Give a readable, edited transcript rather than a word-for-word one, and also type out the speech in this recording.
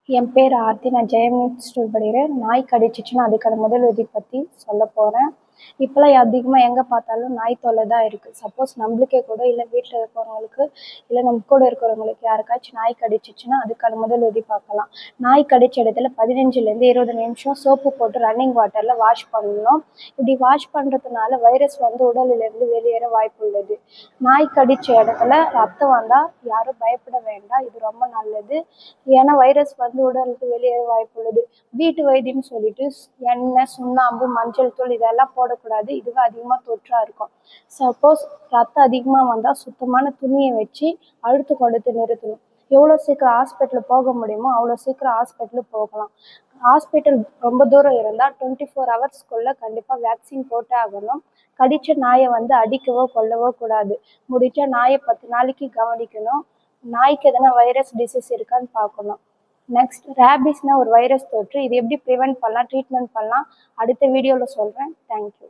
என் பேர் ஆர்த்தி. நான் ஜெயம் ஸ்கூல் படிக்கிறேன். நாய் கடிச்சிச்சுன்னா அதுக்கான முதல் உதவி பற்றி சொல்ல போகிறேன். இப்போலாம் அதிகமாக எங்கே பார்த்தாலும் நாய் தொல்லை தான் இருக்குது. சப்போஸ் நம்மளுக்கே கூட இல்லை வீட்டில் இருக்கிறவங்களுக்கு இல்லை நம்ம கூட இருக்கிறவங்களுக்கு யாருக்காச்சும் நாய் கடிச்சிச்சுன்னா அதுக்கான முதல் உதவி பார்க்கலாம். நாய் கடிச்ச இடத்துல 15லேருந்து 20 நிமிஷம் சோப்பு போட்டு ரன்னிங் வாட்டரில் வாஷ் பண்ணணும். இப்படி வாஷ் பண்ணுறதுனால வைரஸ் வந்து உடலிலிருந்து வெளியேற வாய்ப்பு உள்ளது. நாய் கடிச்ச இடத்துல ரத்தம் வந்தால் யாரும் பயப்பட வேண்டாம். இது ரொம்ப நல்லது. ஏன்னா வைரஸ் வந்து உடலுக்கு வெளியேற வாய்ப்பு உள்ளது. வீட்டு வைத்தியம்னு சொல்லிட்டு எண்ணெய், சுண்ணாம்பு, மஞ்சள் தூள் இதெல்லாம் போடக்கூடாது. இதுவே அதிகமாக தொற்றாக இருக்கும். சப்போஸ் ரத்தம் அதிகமாக வந்தால் சுத்தமான துணியை வச்சு அழுத்து கொடுத்து நிறுத்தணும். எவ்வளோ சீக்கிரம் ஹாஸ்பிட்டல் போக முடியுமோ அவ்வளோ சீக்கிரம் ஹாஸ்பிட்டலு போகலாம். ஹாஸ்பிட்டல் ரொம்ப தூரம் இருந்தால் 24 ஹவர்ஸ்க்குள்ளே கண்டிப்பாக வேக்சின் போட்டே ஆகணும். கடித்த நாயை வந்து அடிக்கவோ கொல்லவோ கூடாது. முடிஞ்ச நாயை 10 நாளைக்கு கவனிக்கணும். நாய்க்கு எதனா வைரஸ் டிசீஸ் இருக்கான்னு பார்க்கணும். நெக்ஸ்ட் ரேபிஸ்னால் ஒரு வைரஸ் தொற்று. இது எப்படி ப்ரிவென்ட் பண்ணலாம், ட்ரீட்மெண்ட் பண்ணலாம் அடுத்த வீடியோவில் சொல்கிறேன். தேங்க்யூ.